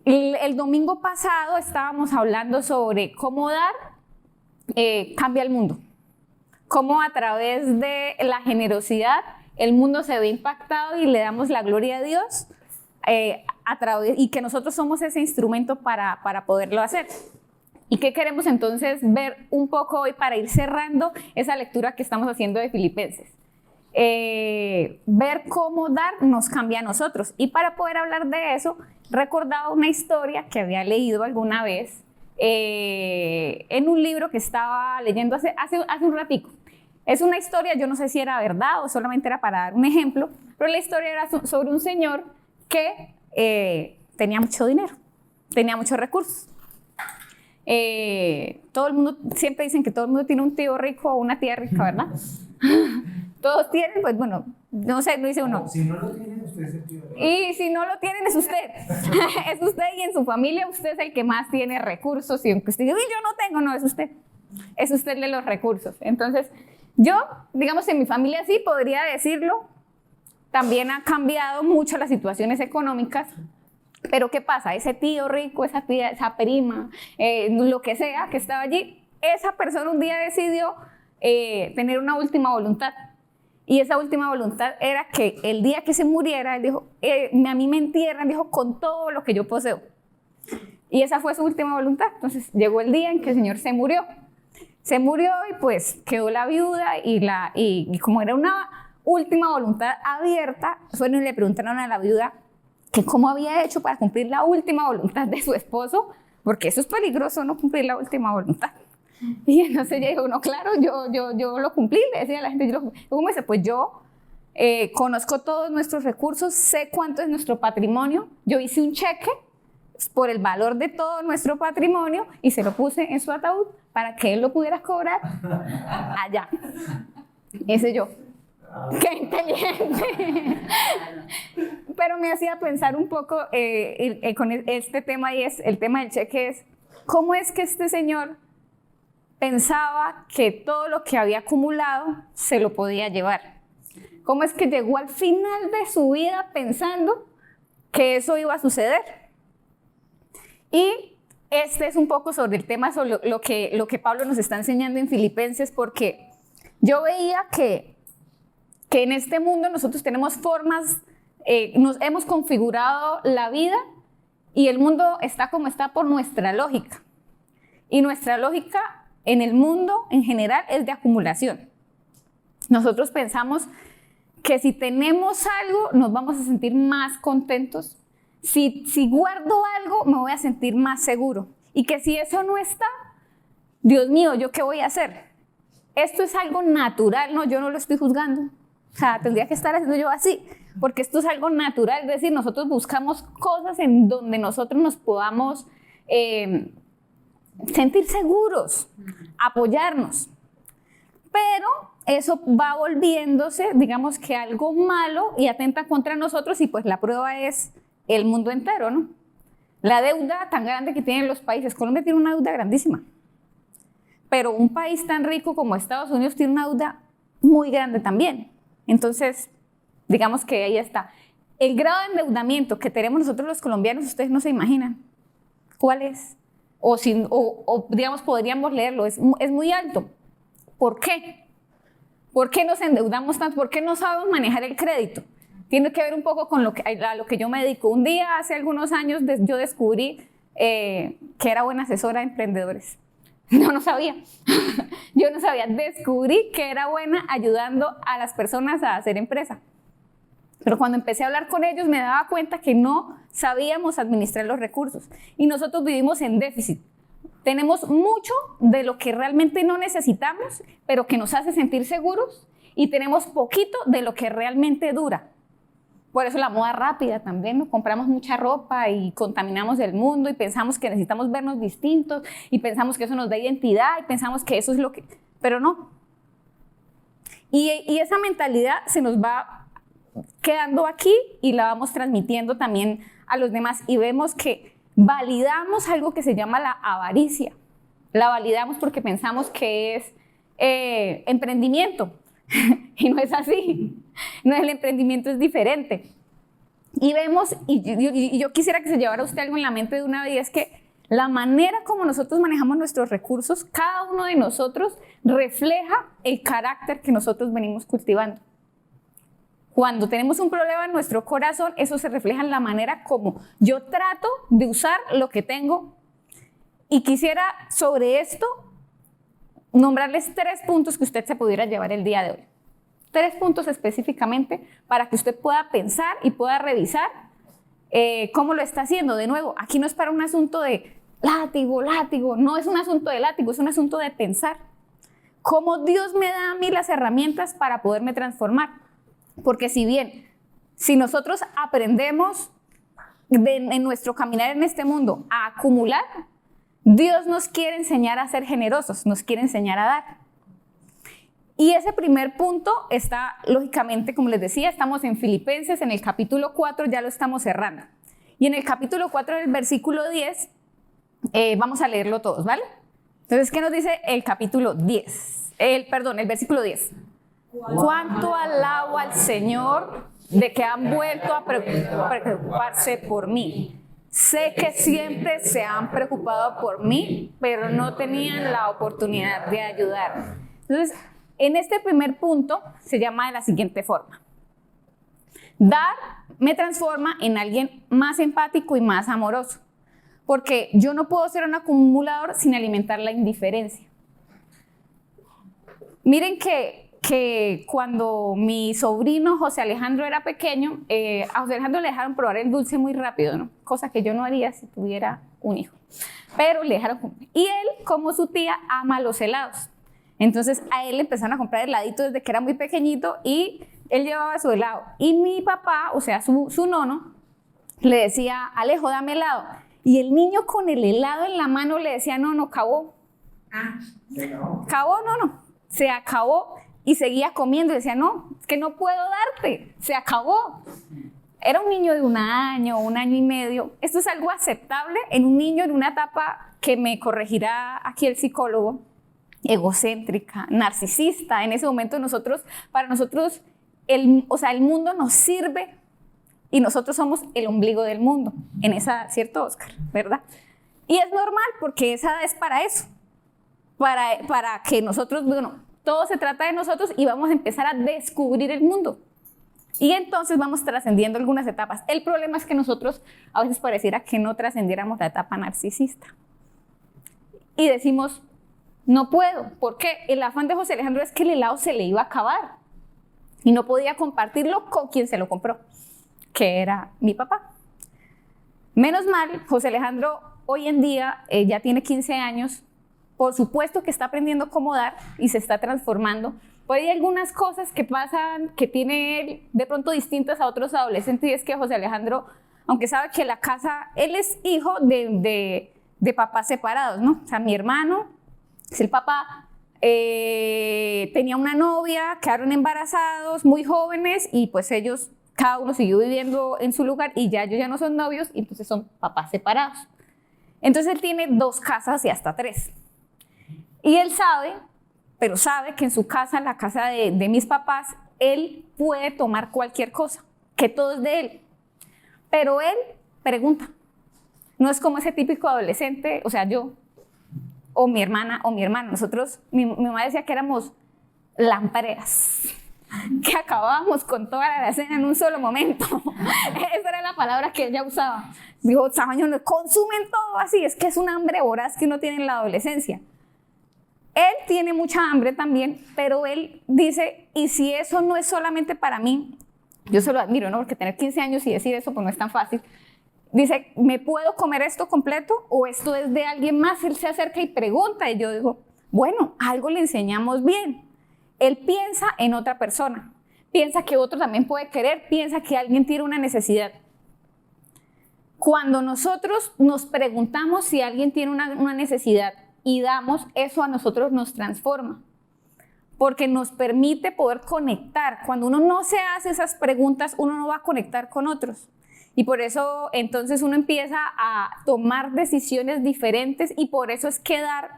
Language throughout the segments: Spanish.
El domingo pasado estábamos hablando sobre cómo dar cambia el mundo. Cómo a través de la generosidad el mundo se ve impactado y le damos la gloria a Dios y que nosotros somos ese instrumento para poderlo hacer. ¿Y qué queremos entonces ver un poco hoy para ir cerrando esa lectura que estamos haciendo de Filipenses? Ver cómo dar nos cambia a nosotros. Y para poder hablar de eso, recordaba una historia que había leído alguna vez en un libro que estaba leyendo hace un ratico. Es una historia, yo no sé si era verdad o solamente era para dar un ejemplo, pero la historia era sobre un señor que tenía mucho dinero, tenía muchos recursos. Todo el mundo, siempre dicen que todo el mundo tiene un tío rico o una tía rica, ¿verdad? Todos tienen, pues bueno, no sé, no dice uno. Si no lo tienen, usted es el tío rico. Y si no lo tienen, es usted. Es usted, y en su familia usted es el que más tiene recursos. Y aunque usted diga, yo no tengo, no, es usted. Es usted el de los recursos. Entonces, yo, digamos, en mi familia sí podría decirlo. También ha cambiado mucho las situaciones económicas. Pero ¿qué pasa? Ese tío rico, esa tía, esa prima, lo que sea que estaba allí, esa persona un día decidió tener una última voluntad. Y esa última voluntad era que el día que se muriera, él dijo, a mí me entierran, dijo, con todo lo que yo poseo. Y esa fue su última voluntad. Entonces llegó el día en que el Señor se murió. Se murió y pues quedó la viuda y como era una última voluntad abierta, fueron y le preguntaron a la viuda que cómo había hecho para cumplir la última voluntad de su esposo, porque eso es peligroso, no cumplir la última voluntad. Y entonces ella dijo, no, claro, yo lo cumplí, le decía a la gente, ¿cómo dice? Pues yo conozco todos nuestros recursos, sé cuánto es nuestro patrimonio, yo hice un cheque por el valor de todo nuestro patrimonio y se lo puse en su ataúd para que él lo pudiera cobrar allá. Ese yo. ¡Qué inteligente! Pero me hacía pensar un poco con este tema, y es el tema del cheque, es cómo es que este señor pensaba que todo lo que había acumulado se lo podía llevar. ¿Cómo es que llegó al final de su vida pensando que eso iba a suceder? Y este es un poco sobre el tema, sobre lo que Pablo nos está enseñando en Filipenses, porque yo veía que en este mundo nosotros tenemos formas, nos hemos configurado la vida y el mundo está como está por nuestra lógica. Y nuestra lógica en el mundo en general es de acumulación. Nosotros pensamos que si tenemos algo nos vamos a sentir más contentos. Si guardo algo me voy a sentir más seguro. Y que si eso no está, Dios mío, ¿yo qué voy a hacer? Esto es algo natural, no, yo no lo estoy juzgando. O sea, tendría que estar haciendo yo así, porque esto es algo natural, es decir, nosotros buscamos cosas en donde nosotros nos podamos sentir seguros, apoyarnos. Pero eso va volviéndose, digamos que algo malo y atenta contra nosotros, y pues la prueba es el mundo entero, ¿no? La deuda tan grande que tienen los países. Colombia tiene una deuda grandísima, pero un país tan rico como Estados Unidos tiene una deuda muy grande también. Entonces, digamos que ahí está. El grado de endeudamiento que tenemos nosotros los colombianos, ustedes no se imaginan cuál es. O digamos, podríamos leerlo, es muy alto. ¿Por qué? ¿Por qué nos endeudamos tanto? ¿Por qué no sabemos manejar el crédito? Tiene que ver un poco con a lo que yo me dedico. Un día, hace algunos años, yo descubrí que era buena asesora de emprendedores. No sabía. Yo no sabía. Descubrí que era buena ayudando a las personas a hacer empresa. Pero cuando empecé a hablar con ellos me daba cuenta que no sabíamos administrar los recursos. Y nosotros vivimos en déficit. Tenemos mucho de lo que realmente no necesitamos, pero que nos hace sentir seguros. Y tenemos poquito de lo que realmente dura. Por eso la moda rápida también, ¿no? Compramos mucha ropa y contaminamos el mundo y pensamos que necesitamos vernos distintos y pensamos que eso nos da identidad y pensamos que eso es lo que... Pero no. Y esa mentalidad se nos va quedando aquí y la vamos transmitiendo también a los demás, y vemos que validamos algo que se llama la avaricia. La validamos porque pensamos que es emprendimiento. Y no es así. No, el emprendimiento es diferente. Y vemos, y yo quisiera que se llevara usted algo en la mente de una vez, es que la manera como nosotros manejamos nuestros recursos, cada uno de nosotros refleja el carácter que nosotros venimos cultivando. Cuando tenemos un problema en nuestro corazón, eso se refleja en la manera como yo trato de usar lo que tengo. Y quisiera sobre esto nombrarles 3 puntos que usted se pudiera llevar el día de hoy. 3 puntos específicamente para que usted pueda pensar y pueda revisar cómo lo está haciendo. De nuevo, aquí no es para un asunto de látigo, no es un asunto de látigo, es un asunto de pensar. Cómo Dios me da a mí las herramientas para poderme transformar. Porque si nosotros aprendemos en nuestro caminar en este mundo a acumular, Dios nos quiere enseñar a ser generosos, nos quiere enseñar a dar. Y ese primer punto está, lógicamente, como les decía, estamos en Filipenses, en el capítulo 4, ya lo estamos cerrando. Y en el capítulo 4, del versículo 10, vamos a leerlo todos, ¿vale? Entonces, ¿qué nos dice el capítulo 10? El versículo 10. Cuánto alabo al Señor de que han vuelto a preocuparse por mí. Sé que siempre se han preocupado por mí, pero no tenían la oportunidad de ayudar. Entonces, en este primer punto se llama de la siguiente forma. Dar me transforma en alguien más empático y más amoroso, porque yo no puedo ser un acumulador sin alimentar la indiferencia. Miren que cuando mi sobrino José Alejandro era pequeño, a José Alejandro le dejaron probar el dulce muy rápido, ¿no? Cosa que yo no haría si tuviera un hijo, pero le dejaron comer. Y él, como su tía, ama los helados. Entonces a él le empezaron a comprar heladitos desde que era muy pequeñito y él llevaba su helado. Y mi papá, o sea, su nono, le decía, Alejo, dame helado. Y el niño con el helado en la mano le decía, no, acabó. Acabó, no, se acabó. Y seguía comiendo y decía, no, es que no puedo darte, se acabó. Era un niño de 1 año, 1 año y medio. Esto es algo aceptable en un niño en una etapa que me corregirá aquí el psicólogo, egocéntrica, narcisista. En ese momento para nosotros, el mundo nos sirve y nosotros somos el ombligo del mundo. En esa, ¿cierto, Oscar? ¿Verdad? Y es normal porque esa edad es para eso, para que nosotros, todo se trata de nosotros y vamos a empezar a descubrir el mundo. Y entonces vamos trascendiendo algunas etapas. El problema es que nosotros a veces pareciera que no trascendiéramos la etapa narcisista. Y decimos, no puedo. ¿Por qué? El afán de José Alejandro es que el helado se le iba a acabar. Y no podía compartirlo con quien se lo compró, que era mi papá. Menos mal, José Alejandro hoy en día ya tiene 15 años. Por supuesto que está aprendiendo cómo dar y se está transformando. Pues hay algunas cosas que pasan, que tiene él de pronto distintas a otros adolescentes, y es que José Alejandro, aunque sabe que la casa, él es hijo de papás separados, ¿no? O sea, mi hermano, el papá, tenía una novia, quedaron embarazados, muy jóvenes, y pues ellos, cada uno siguió viviendo en su lugar, y ya ellos ya no son novios, y entonces son papás separados. Entonces él tiene 2 casas y hasta 3. Y él sabe que en su casa, en la casa de mis papás, él puede tomar cualquier cosa, que todo es de él. Pero él pregunta. No es como ese típico adolescente, o sea, yo, o mi hermana, o mi hermano. Nosotros, mi mamá decía que éramos lampareras, que acabábamos con toda la alacena en un solo momento. Esa era la palabra que ella usaba. Dijo, Sabañón, consumen todo así. Es que es un hambre voraz que uno tiene en la adolescencia. Él tiene mucha hambre también, pero él dice, y si eso no es solamente para mí, yo se lo admiro, ¿no? Porque tener 15 años y decir eso pues no es tan fácil. Dice, ¿me puedo comer esto completo o esto es de alguien más? Él se acerca y pregunta y yo digo, bueno, algo le enseñamos bien. Él piensa en otra persona, piensa que otro también puede querer, piensa que alguien tiene una necesidad. Cuando nosotros nos preguntamos si alguien tiene una necesidad y damos, eso a nosotros nos transforma, porque nos permite poder conectar. Cuando uno no se hace esas preguntas, uno no va a conectar con otros. Y por eso entonces uno empieza a tomar decisiones diferentes, y por eso es que dar,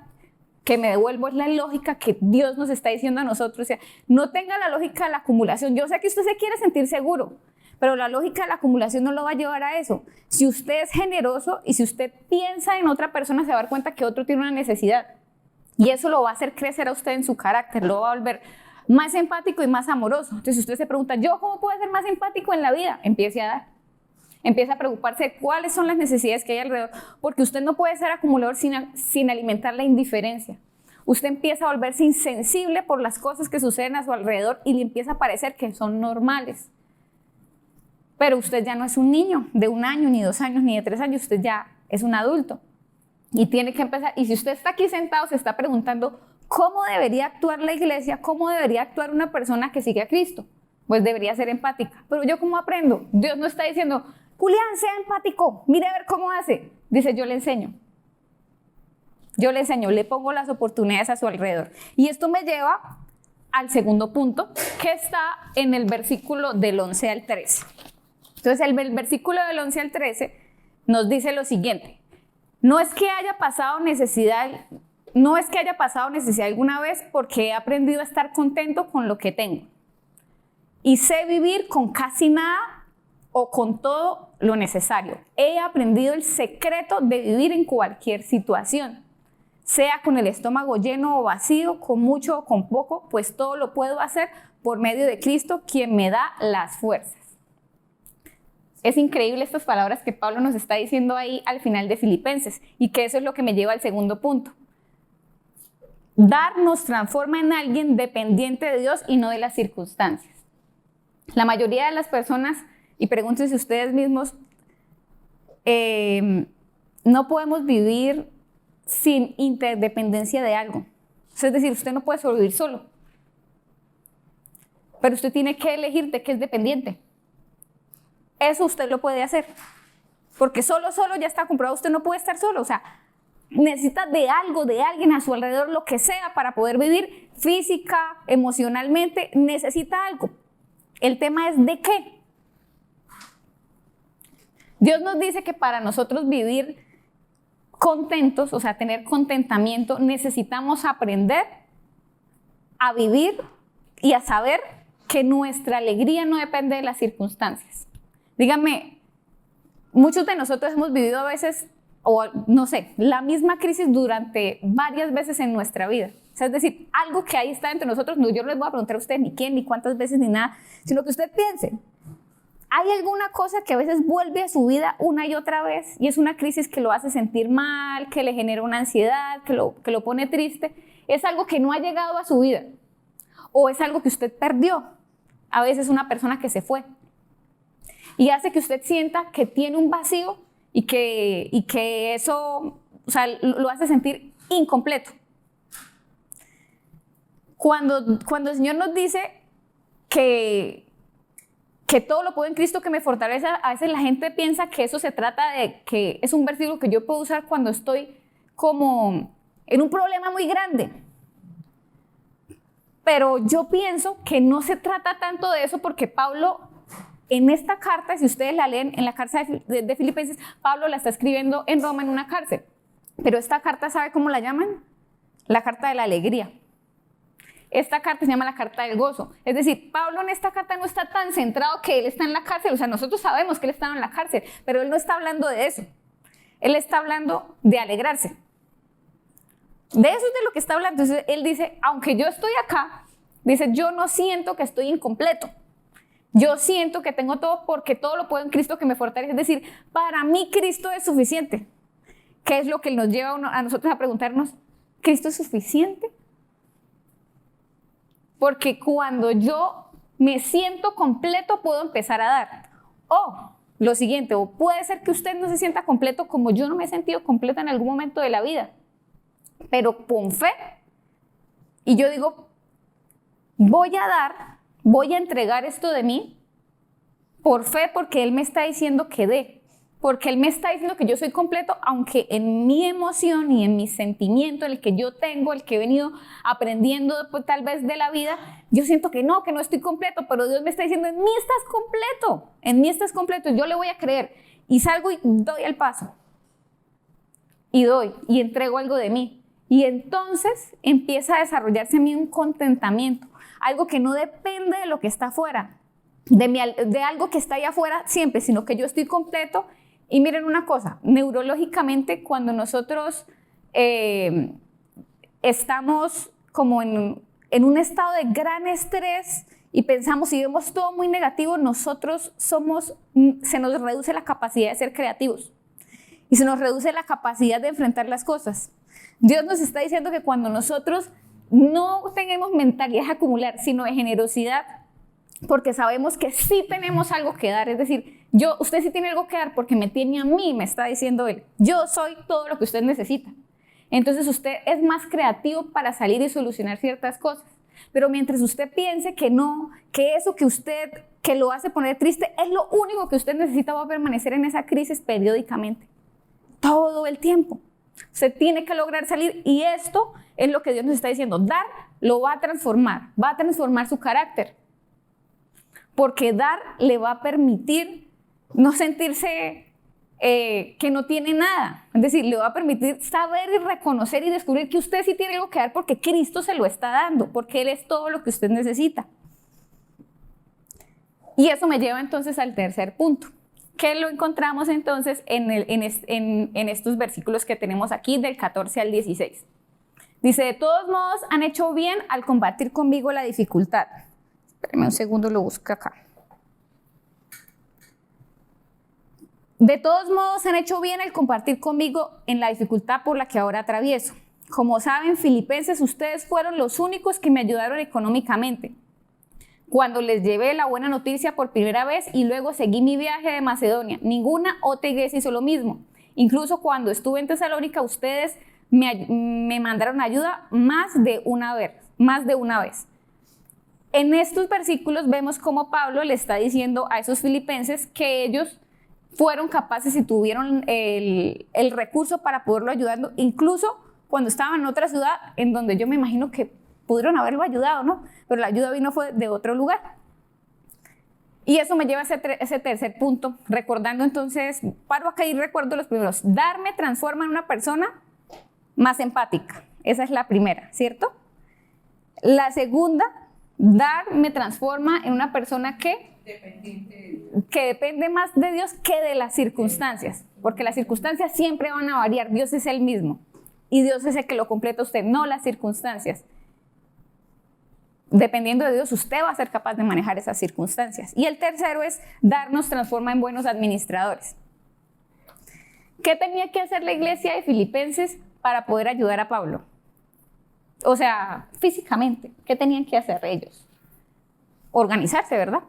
que me devuelvo, es la lógica que Dios nos está diciendo a nosotros. O sea, no tenga la lógica de la acumulación. Yo sé que usted se quiere sentir seguro, Pero la lógica de la acumulación no lo va a llevar a eso. Si usted es generoso y si usted piensa en otra persona, se va a dar cuenta que otro tiene una necesidad. Y eso lo va a hacer crecer a usted en su carácter, lo va a volver más empático y más amoroso. Entonces, si usted se pregunta, ¿yo cómo puedo ser más empático en la vida? Empiece a dar. Empieza a preocuparse de cuáles son las necesidades que hay alrededor, porque usted no puede ser acumulador sin alimentar la indiferencia. Usted empieza a volverse insensible por las cosas que suceden a su alrededor y le empieza a parecer que son normales. Pero usted ya no es un niño de 1 año, ni 2 años, ni de 3 años, usted ya es un adulto. Y tiene que empezar, y si usted está aquí sentado, se está preguntando, ¿cómo debería actuar la iglesia? ¿Cómo debería actuar una persona que sigue a Cristo? Pues debería ser empática. Pero ¿yo cómo aprendo? Dios no está diciendo, Julián, sea empático, mire a ver cómo hace. Dice, yo le enseño. Yo le enseño, le pongo las oportunidades a su alrededor. Y esto me lleva al segundo punto, que está en el versículo del 11 al 13. Entonces, el versículo del 11 al 13 nos dice lo siguiente. No es que haya pasado necesidad alguna vez, porque he aprendido a estar contento con lo que tengo. Y sé vivir con casi nada o con todo lo necesario. He aprendido el secreto de vivir en cualquier situación. Sea con el estómago lleno o vacío, con mucho o con poco, pues todo lo puedo hacer por medio de Cristo, quien me da las fuerzas. Es increíble estas palabras que Pablo nos está diciendo ahí al final de Filipenses, y que eso es lo que me lleva al segundo punto. Dar nos transforma en alguien dependiente de Dios y no de las circunstancias. La mayoría de las personas, y pregúntense ustedes mismos, no podemos vivir sin interdependencia de algo. Es decir, usted no puede sobrevivir solo, pero usted tiene que elegir de qué es dependiente. Eso usted lo puede hacer, porque solo ya está comprobado, usted no puede estar solo, o sea, necesita de algo, de alguien a su alrededor, lo que sea, para poder vivir física, emocionalmente, necesita algo. El tema es de qué. Dios nos dice que para nosotros vivir contentos, o sea, tener contentamiento, necesitamos aprender a vivir y a saber que nuestra alegría no depende de las circunstancias. Díganme, muchos de nosotros hemos vivido a veces, o no sé, la misma crisis durante varias veces en nuestra vida. O sea, es decir, algo que ahí está entre nosotros, no, yo no les voy a preguntar a usted ni quién, ni cuántas veces, ni nada, sino que usted piense, ¿hay alguna cosa que a veces vuelve a su vida una y otra vez y es una crisis que lo hace sentir mal, que le genera una ansiedad, que lo pone triste? Es algo que no ha llegado a su vida, o es algo que usted perdió, a veces una persona que se fue, y hace que usted sienta que tiene un vacío y que eso, o sea, lo hace sentir incompleto. Cuando el Señor nos dice que todo lo puedo en Cristo que me fortalece, a veces la gente piensa que eso se trata de que es un versículo que yo puedo usar cuando estoy como en un problema muy grande. Pero yo pienso que no se trata tanto de eso, porque Pablo, en esta carta, si ustedes la leen en la carta de Filipenses, Pablo la está escribiendo en Roma en una cárcel. Pero esta carta, ¿sabe cómo la llaman? La carta de la alegría. Esta carta se llama la carta del gozo. Es decir, Pablo en esta carta no está tan centrado que él está en la cárcel. O sea, nosotros sabemos que él estaba en la cárcel, pero él no está hablando de eso. Él está hablando de alegrarse. De eso es de lo que está hablando. Entonces, él dice, aunque yo estoy acá, dice, yo no siento que estoy incompleto. Yo siento que tengo todo, porque todo lo puedo en Cristo que me fortalece. Es decir, para mí Cristo es suficiente. ¿Qué es lo que nos lleva a nosotros a preguntarnos? ¿Cristo es suficiente? Porque cuando yo me siento completo, puedo empezar a dar. O lo siguiente, o puede ser que usted no se sienta completo como yo no me he sentido completa en algún momento de la vida, pero con fe. Y yo digo, voy a dar, voy a entregar esto de mí por fe, porque Él me está diciendo que dé. Porque Él me está diciendo que yo soy completo, aunque en mi emoción y en mi sentimiento, el que yo tengo, el que he venido aprendiendo tal vez de la vida, yo siento que no estoy completo, pero Dios me está diciendo, en mí estás completo, yo le voy a creer. Y salgo y doy el paso. Y doy, y entrego algo de mí. Y entonces empieza a desarrollarse en mí un contentamiento, algo que no depende de lo que está afuera, de algo que está allá afuera siempre, sino que yo estoy completo. Y miren una cosa, neurológicamente cuando nosotros estamos como en un estado de gran estrés y pensamos y vemos todo muy negativo, se nos reduce la capacidad de ser creativos y se nos reduce la capacidad de enfrentar las cosas. Dios nos está diciendo que cuando nosotros no tenemos mentalidad de acumular, sino de generosidad, porque sabemos que sí tenemos algo que dar, es decir, usted sí tiene algo que dar porque me tiene a mí, me está diciendo él, yo soy todo lo que usted necesita. Entonces usted es más creativo para salir y solucionar ciertas cosas. Pero mientras usted piense que no, que eso que lo hace poner triste es lo único que usted necesita, va a permanecer en esa crisis periódicamente, todo el tiempo. Usted tiene que lograr salir y esto es lo que Dios nos está diciendo. Dar lo va a transformar su carácter. Porque dar le va a permitir no sentirse que no tiene nada. Es decir, le va a permitir saber y reconocer y descubrir que usted sí tiene algo que dar porque Cristo se lo está dando, porque Él es todo lo que usted necesita. Y eso me lleva entonces al tercer punto, que lo encontramos entonces en estos versículos que tenemos aquí del 14 al 16. Dice, de todos modos han hecho bien al combatir conmigo la dificultad. Espérame un segundo, lo busco acá. De todos modos han hecho bien al compartir conmigo en la dificultad por la que ahora atravieso. Como saben, filipenses, ustedes fueron los únicos que me ayudaron económicamente cuando les llevé la buena noticia por primera vez y luego seguí mi viaje de Macedonia. Ninguna otra iglesia hizo lo mismo. Incluso cuando estuve en Tesalónica, ustedes me mandaron ayuda más de una vez. En estos versículos vemos cómo Pablo le está diciendo a esos filipenses que ellos fueron capaces y tuvieron el recurso para poderlo ayudar, incluso cuando estaban en otra ciudad en donde yo me imagino que pudieron haberlo ayudado, ¿no? Pero la ayuda fue de otro lugar. Y eso me lleva a ese tercer punto, recordando entonces, paro acá y recuerdo los primeros. Dar me transforma en una persona más empática. Esa es la primera, ¿cierto? La segunda, dar me transforma en una persona que depende más de Dios que de las circunstancias, porque las circunstancias siempre van a variar, Dios es el mismo y Dios es el que lo completa a usted, no las circunstancias. Dependiendo de Dios, usted va a ser capaz de manejar esas circunstancias. Y el tercero es, dar nos transforma en buenos administradores. ¿Qué tenía que hacer la iglesia de Filipenses para poder ayudar a Pablo? O sea, físicamente, ¿qué tenían que hacer ellos? Organizarse, ¿verdad?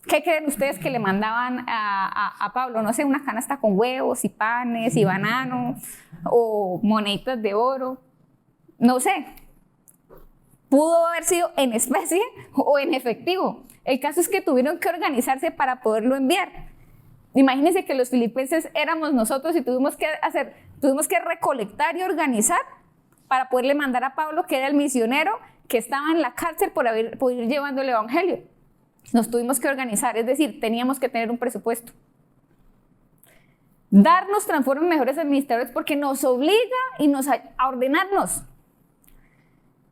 ¿Qué creen ustedes que le mandaban a Pablo? No sé, una canasta con huevos y panes y bananos o moneditas de oro. No sé. Pudo haber sido en especie o en efectivo. El caso es que tuvieron que organizarse para poderlo enviar. Imagínense que los filipenses éramos nosotros y tuvimos que recolectar y organizar para poderle mandar a Pablo, que era el misionero que estaba en la cárcel por ir llevando el evangelio. Nos tuvimos que organizar, es decir, teníamos que tener un presupuesto. Dar nos transforma en mejores administradores porque nos obliga a ordenarnos.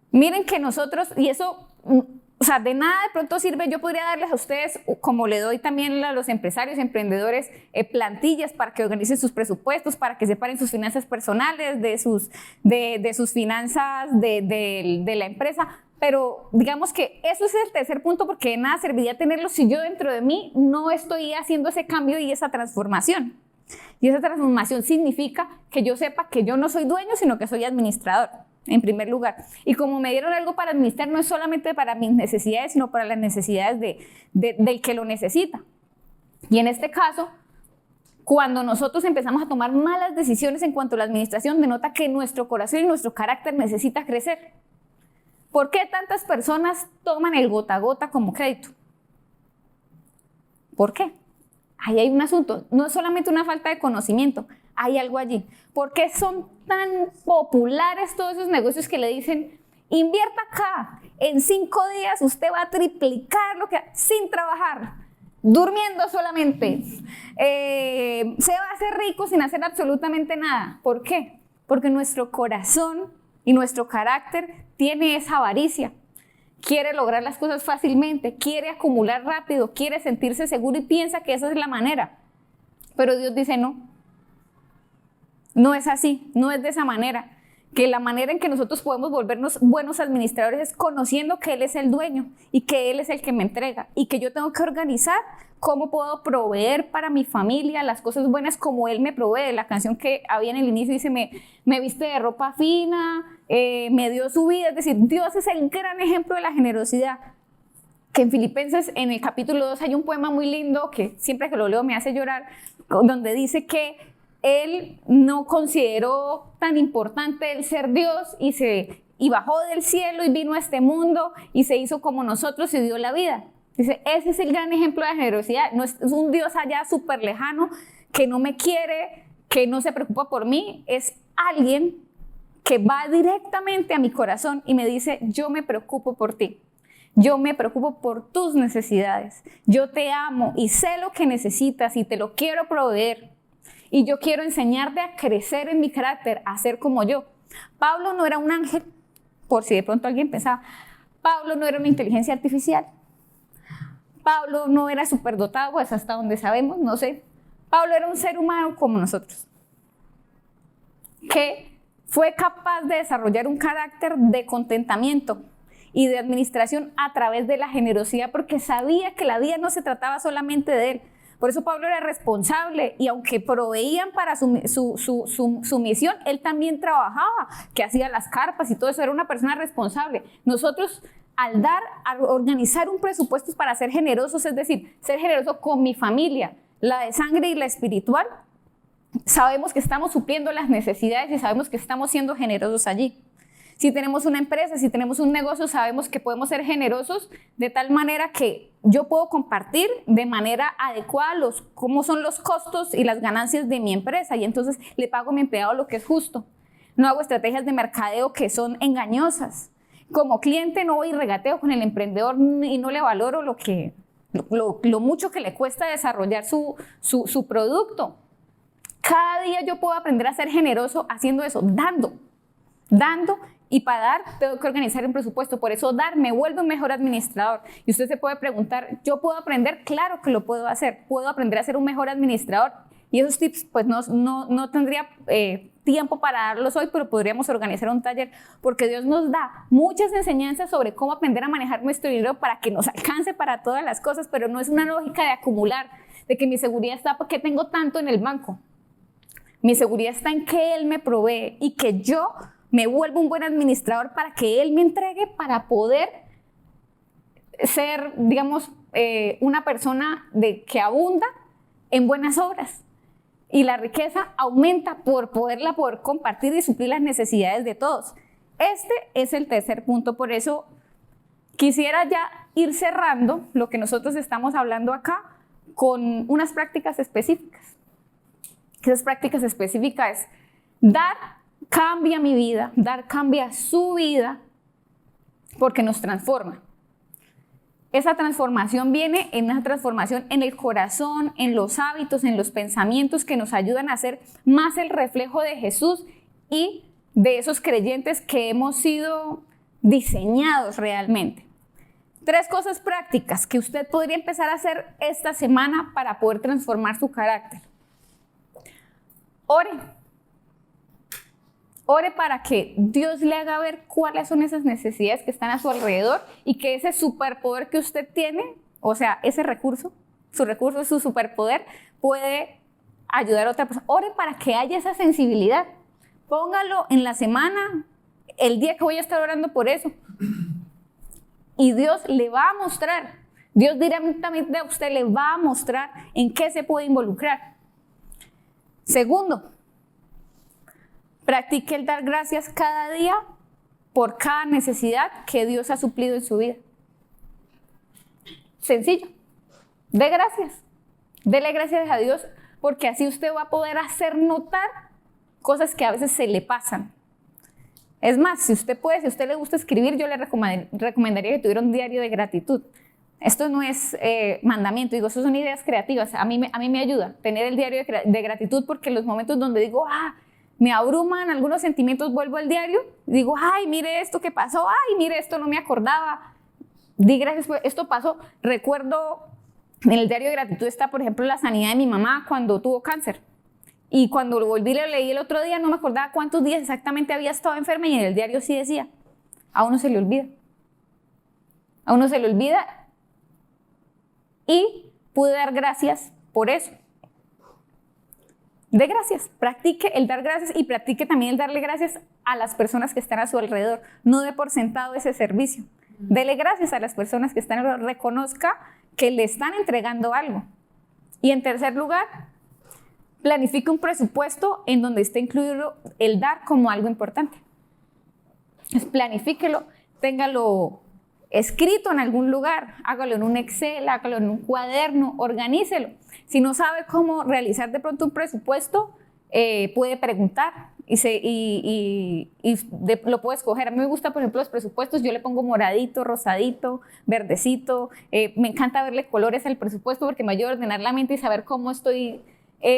Miren que nosotros, y eso, o sea, de nada de pronto sirve, yo podría darles a ustedes, como le doy también a los empresarios, emprendedores, plantillas para que organicen sus presupuestos, para que separen sus finanzas personales de sus finanzas de la empresa. Pero digamos que eso es el tercer punto, porque de nada serviría tenerlo si yo dentro de mí no estoy haciendo ese cambio y esa transformación. Y esa transformación significa que yo sepa que yo no soy dueño, sino que soy administrador, en primer lugar. Y como me dieron algo para administrar, no es solamente para mis necesidades, sino para las necesidades del que lo necesita. Y en este caso, cuando nosotros empezamos a tomar malas decisiones en cuanto a la administración, denota que nuestro corazón y nuestro carácter necesita crecer. ¿Por qué tantas personas toman el gota a gota como crédito? ¿Por qué? Ahí hay un asunto, no es solamente una falta de conocimiento, hay algo allí. ¿Por qué son tan populares todos esos negocios que le dicen, invierta acá, en 5 días usted va a triplicar lo que sin trabajar, durmiendo solamente, se va a hacer rico sin hacer absolutamente nada? ¿Por qué? Porque nuestro corazón y nuestro carácter tiene esa avaricia quiere lograr las cosas fácilmente, quiere acumular rápido, quiere sentirse seguro y piensa que esa es la manera. Pero Dios dice no. No es así, no es de esa manera. Que la manera en que nosotros podemos volvernos buenos administradores es conociendo que Él es el dueño y que Él es el que me entrega y que yo tengo que organizar cómo puedo proveer para mi familia las cosas buenas como Él me provee. La canción que había en el inicio dice, me viste de ropa fina, me dio su vida. Es decir, Dios es el gran ejemplo de la generosidad. Que en Filipenses, en el capítulo 2, hay un poema muy lindo que siempre que lo leo me hace llorar, donde dice que Él no consideró tan importante el ser Dios y bajó del cielo y vino a este mundo y se hizo como nosotros y dio la vida. Dice, ese es el gran ejemplo de generosidad. No es un Dios allá súper lejano que no me quiere, que no se preocupa por mí. Es alguien que va directamente a mi corazón y me dice, yo me preocupo por ti. Yo me preocupo por tus necesidades. Yo te amo y sé lo que necesitas y te lo quiero proveer. Y yo quiero enseñarte a crecer en mi carácter, a ser como yo. Pablo no era un ángel, por si de pronto alguien pensaba. Pablo no era una inteligencia artificial. Pablo no era superdotado, pues hasta donde sabemos, no sé. Pablo era un ser humano como nosotros, que fue capaz de desarrollar un carácter de contentamiento y de administración a través de la generosidad, porque sabía que la vida no se trataba solamente de él. Por eso Pablo era responsable y aunque proveían para su misión, él también trabajaba, que hacía las carpas y todo eso, era una persona responsable. Nosotros, al organizar un presupuesto para ser generosos, es decir, ser generoso con mi familia, la de sangre y la espiritual, sabemos que estamos supliendo las necesidades y sabemos que estamos siendo generosos allí. Si tenemos una empresa, si tenemos un negocio, sabemos que podemos ser generosos de tal manera que yo puedo compartir de manera adecuada cómo son los costos y las ganancias de mi empresa y entonces le pago a mi empleado lo que es justo. No hago estrategias de mercadeo que son engañosas. Como cliente no voy y regateo con el emprendedor y no le valoro lo mucho que le cuesta desarrollar su producto. Cada día yo puedo aprender a ser generoso haciendo eso, dando. Y para dar tengo que organizar un presupuesto, por eso dar me vuelve un mejor administrador. Y usted se puede preguntar, ¿yo puedo aprender? Claro que lo puedo hacer, puedo aprender a ser un mejor administrador. Y esos tips pues no tendría tiempo para darlos hoy, pero podríamos organizar un taller, porque Dios nos da muchas enseñanzas sobre cómo aprender a manejar nuestro dinero para que nos alcance para todas las cosas, pero no es una lógica de acumular, de que mi seguridad está porque tengo tanto en el banco. Mi seguridad está en que Él me provee y que yo me vuelvo un buen administrador para que Él me entregue para poder ser, digamos, una persona que abunda en buenas obras. Y la riqueza aumenta por poder compartir y suplir las necesidades de todos. Este es el tercer punto, por eso quisiera ya ir cerrando lo que nosotros estamos hablando acá con unas prácticas específicas. Esas prácticas específicas es dar cambia mi vida, dar cambia su vida porque nos transforma. Esa transformación viene en una transformación en el corazón, en los hábitos, en los pensamientos que nos ayudan a ser más el reflejo de Jesús y de esos creyentes que hemos sido diseñados realmente. 3 cosas prácticas que usted podría empezar a hacer esta semana para poder transformar su carácter. Ore para que Dios le haga ver cuáles son esas necesidades que están a su alrededor y que ese superpoder que usted tiene, o sea, ese recurso, su superpoder, puede ayudar a otra persona. Ore para que haya esa sensibilidad. Póngalo en la semana, el día que voy a estar orando por eso. Y Dios le va a mostrar, Dios directamente a usted le va a mostrar en qué se puede involucrar. Segundo, practique el dar gracias cada día por cada necesidad que Dios ha suplido en su vida. Sencillo. Dé gracias. Dele gracias a Dios porque así usted va a poder hacer notar cosas que a veces se le pasan. Es más, si usted le gusta escribir, yo le recomendaría que tuviera un diario de gratitud. Esto no es mandamiento, digo, eso son ideas creativas. A mí me ayuda tener el diario de gratitud porque en los momentos donde digo, me abruman algunos sentimientos, vuelvo al diario, digo, ay, mire esto que pasó, ay, mire esto, no me acordaba. Di gracias por esto pasó. Recuerdo en el diario de gratitud está, por ejemplo, la sanidad de mi mamá cuando tuvo cáncer. Y cuando lo volví y lo leí el otro día, no me acordaba cuántos días exactamente había estado enferma y en el diario sí decía, a uno se le olvida. A uno se le olvida y pude dar gracias por eso. Dé gracias, practique el dar gracias y practique también el darle gracias a las personas que están a su alrededor. No dé por sentado ese servicio. Dele gracias a las personas que están alrededor. Reconozca que le están entregando algo. Y en tercer lugar, planifique un presupuesto en donde esté incluido el dar como algo importante. Entonces, planifíquelo, téngalo escrito en algún lugar, hágalo en un Excel, hágalo en un cuaderno, organícelo. Si no sabe cómo realizar de pronto un presupuesto, puede preguntar lo puede escoger. A mí me gusta, por ejemplo, los presupuestos, yo le pongo moradito, rosadito, verdecito. Me encanta verle colores al presupuesto porque me ayuda a ordenar la mente y saber cómo estoy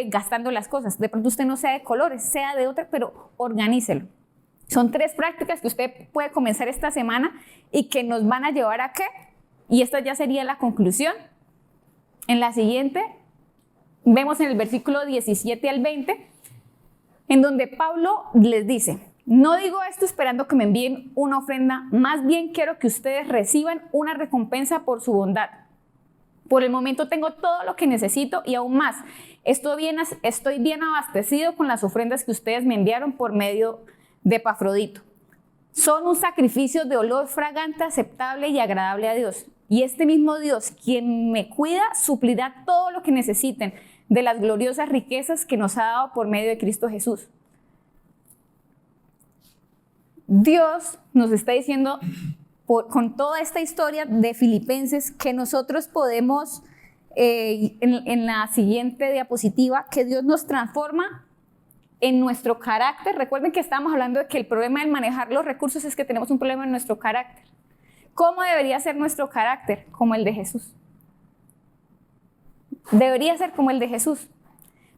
gastando las cosas. De pronto usted no sea de colores, sea de otra, pero organícelo. Son 3 prácticas que usted puede comenzar esta semana y que nos van a llevar a ¿qué? Y esta ya sería la conclusión. En la siguiente, vemos en el versículo 17 al 20, en donde Pablo les dice, no digo esto esperando que me envíen una ofrenda, más bien quiero que ustedes reciban una recompensa por su bondad. Por el momento tengo todo lo que necesito y aún más, estoy bien abastecido con las ofrendas que ustedes me enviaron por medio de Epafrodito. Son un sacrificio de olor fragante, aceptable y agradable a Dios. Y este mismo Dios, quien me cuida, suplirá todo lo que necesiten de las gloriosas riquezas que nos ha dado por medio de Cristo Jesús. Dios nos está diciendo con toda esta historia de Filipenses que nosotros podemos, en la siguiente diapositiva, que Dios nos transforma en nuestro carácter. Recuerden que estamos hablando de que el problema del manejar los recursos es que tenemos un problema en nuestro carácter. ¿Cómo debería ser nuestro carácter? Como el de Jesús. Debería ser como el de Jesús.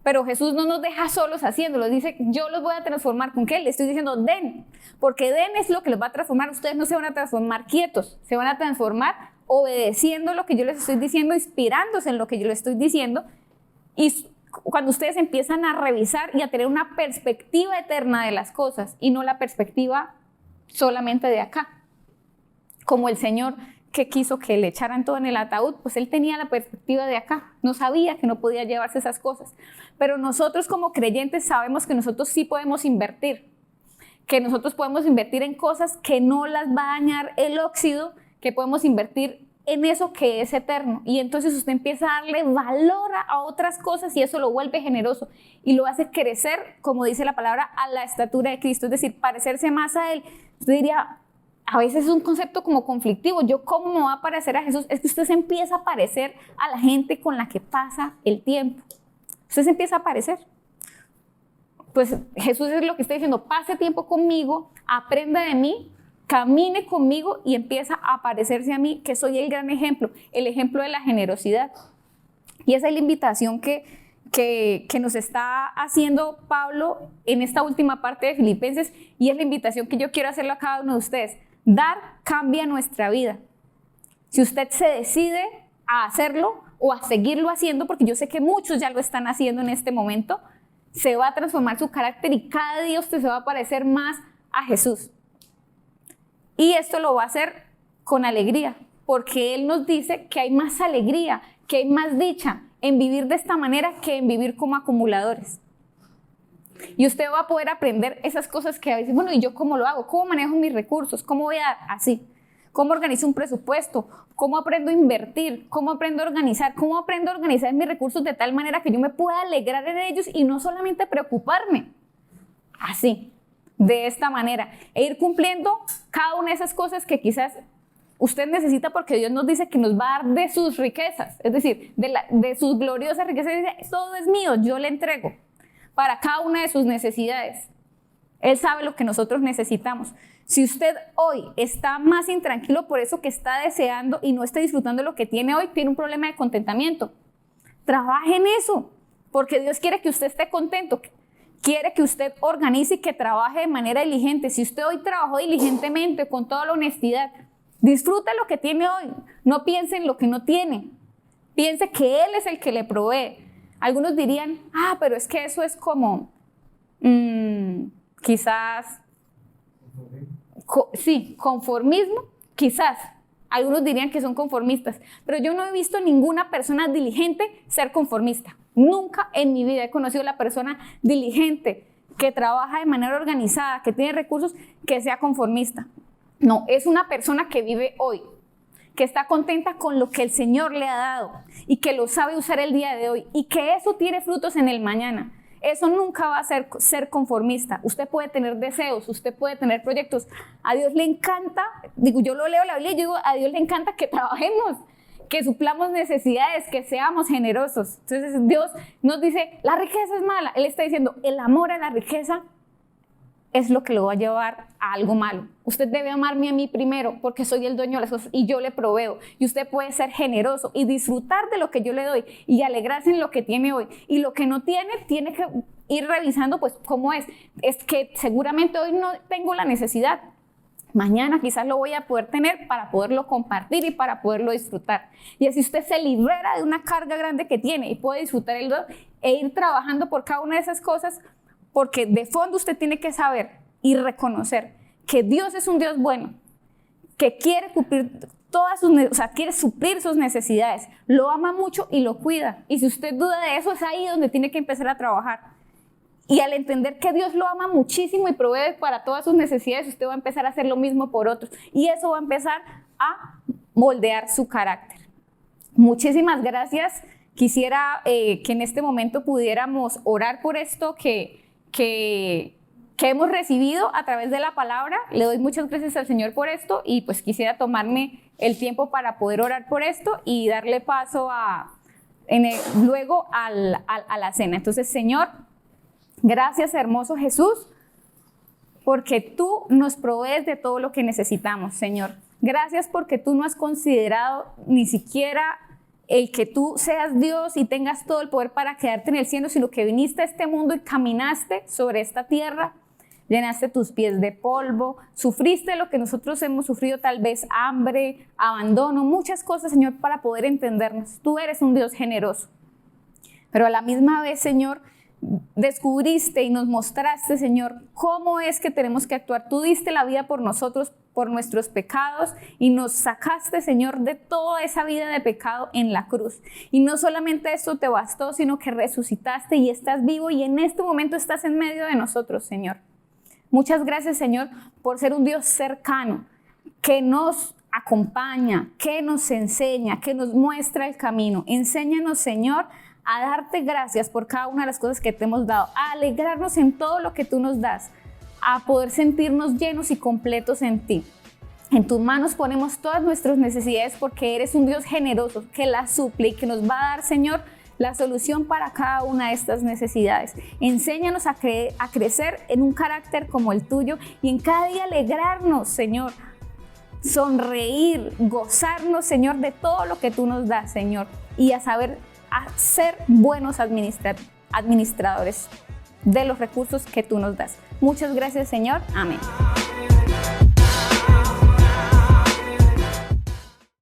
Pero Jesús no nos deja solos haciéndolo. Dice, yo los voy a transformar. ¿Con qué? Le estoy diciendo, den. Porque den es lo que los va a transformar. Ustedes no se van a transformar quietos. Se van a transformar obedeciendo lo que yo les estoy diciendo, inspirándose en lo que yo les estoy diciendo. Y cuando ustedes empiezan a revisar y a tener una perspectiva eterna de las cosas y no la perspectiva solamente de acá. Como el Señor que quiso que le echaran todo en el ataúd, pues él tenía la perspectiva de acá, no sabía que no podía llevarse esas cosas. Pero nosotros como creyentes sabemos que nosotros sí podemos invertir, que nosotros podemos invertir en cosas que no las va a dañar el óxido, que podemos invertir en eso que es eterno. Y entonces usted empieza a darle valor a otras cosas y eso lo vuelve generoso y lo hace crecer, como dice la palabra, a la estatura de Cristo, es decir, parecerse más a Él. Usted diría, a veces es un concepto como conflictivo, ¿yo cómo me voy a parecer a Jesús? Es que usted se empieza a parecer a la gente con la que pasa el tiempo. Usted se empieza a parecer. Pues Jesús es lo que está diciendo, pase tiempo conmigo, aprenda de mí, camine conmigo y empieza a parecerse a mí, que soy el gran ejemplo, el ejemplo de la generosidad. Y esa es la invitación que nos está haciendo Pablo en esta última parte de Filipenses y es la invitación que yo quiero hacerle a cada uno de ustedes. Dar cambia nuestra vida. Si usted se decide a hacerlo o a seguirlo haciendo, porque yo sé que muchos ya lo están haciendo en este momento, se va a transformar su carácter y cada día usted se va a parecer más a Jesús. Y esto lo va a hacer con alegría, porque Él nos dice que hay más alegría, que hay más dicha en vivir de esta manera que en vivir como acumuladores. Y usted va a poder aprender esas cosas que a veces, bueno, ¿y yo cómo lo hago? ¿Cómo manejo mis recursos? ¿Cómo voy a así? ¿Cómo organizo un presupuesto? ¿Cómo aprendo a invertir? ¿Cómo aprendo a organizar? ¿Cómo aprendo a organizar mis recursos de tal manera que yo me pueda alegrar en ellos y no solamente preocuparme? Así, de esta manera. E ir cumpliendo cada una de esas cosas que quizás usted necesita porque Dios nos dice que nos va a dar de sus riquezas. Es decir, de sus gloriosas riquezas. Dice, todo es mío, yo le entrego para cada una de sus necesidades. Él sabe lo que nosotros necesitamos. Si usted hoy está más intranquilo por eso que está deseando y no está disfrutando de lo que tiene hoy, tiene un problema de contentamiento. Trabaje en eso, porque Dios quiere que usted esté contento. Quiere que usted organice y que trabaje de manera diligente. Si usted hoy trabajó diligentemente, con toda la honestidad, Disfrute lo que tiene hoy. No piense en lo que no tiene. Piense que Él es el que le provee. Algunos dirían, pero es que eso es como, quizás, sí, conformismo, quizás. Algunos dirían que son conformistas, pero yo no he visto ninguna persona diligente ser conformista. Nunca en mi vida he conocido a la persona diligente que trabaja de manera organizada, que tiene recursos, que sea conformista. No, es una persona que vive hoy, que está contenta con lo que el Señor le ha dado y que lo sabe usar el día de hoy y que eso tiene frutos en el mañana. Eso nunca va a ser conformista. Usted puede tener deseos, usted puede tener proyectos. A Dios le encanta, yo lo leo la Biblia y yo digo, a Dios le encanta que trabajemos, que suplamos necesidades, que seamos generosos. Entonces Dios nos dice, la riqueza es mala. Él está diciendo, el amor a la riqueza es lo que lo va a llevar a algo malo. Usted debe amarme a mí primero porque soy el dueño de las cosas y yo le proveo. Y usted puede ser generoso y disfrutar de lo que yo le doy y alegrarse en lo que tiene hoy. Y lo que no tiene, tiene que ir revisando pues cómo es. Es que seguramente hoy no tengo la necesidad. Mañana quizás lo voy a poder tener para poderlo compartir y para poderlo disfrutar. Y así usted se libera de una carga grande que tiene y puede disfrutar el don e ir trabajando por cada una de esas cosas. Porque de fondo usted tiene que saber y reconocer que Dios es un Dios bueno, que quiere cumplir quiere suplir sus necesidades, lo ama mucho y lo cuida. Y si usted duda de eso, es ahí donde tiene que empezar a trabajar. Y al entender que Dios lo ama muchísimo y provee para todas sus necesidades, usted va a empezar a hacer lo mismo por otros. Y eso va a empezar a moldear su carácter. Muchísimas gracias. Quisiera que en este momento pudiéramos orar por esto que hemos recibido a través de la palabra. Le doy muchas gracias al Señor por esto y pues quisiera tomarme el tiempo para poder orar por esto y darle paso luego a la cena. Entonces, Señor, gracias, hermoso Jesús, porque tú nos provees de todo lo que necesitamos, Señor. Gracias porque tú no has considerado ni siquiera el que tú seas Dios y tengas todo el poder para quedarte en el cielo, sino que viniste a este mundo y caminaste sobre esta tierra, llenaste tus pies de polvo, sufriste lo que nosotros hemos sufrido, tal vez hambre, abandono, muchas cosas, Señor, para poder entendernos. Tú eres un Dios generoso, pero a la misma vez, Señor, descubriste y nos mostraste, Señor, cómo es que tenemos que actuar. Tú diste la vida por nosotros, por nuestros pecados, y nos sacaste, Señor, de toda esa vida de pecado en la cruz. Y no solamente esto te bastó, sino que resucitaste y estás vivo y en este momento estás en medio de nosotros, Señor. Muchas gracias, Señor, por ser un Dios cercano, que nos acompaña, que nos enseña, que nos muestra el camino. Enséñanos, Señor, a darte gracias por cada una de las cosas que te hemos dado, a alegrarnos en todo lo que tú nos das, a poder sentirnos llenos y completos en ti. En tus manos ponemos todas nuestras necesidades porque eres un Dios generoso que las suple y que nos va a dar, Señor, la solución para cada una de estas necesidades. Enséñanos a crecer en un carácter como el tuyo y en cada día alegrarnos, Señor, sonreír, gozarnos, Señor, de todo lo que tú nos das, Señor, y a saber a ser buenos administradores de los recursos que tú nos das. Muchas gracias, Señor. Amén.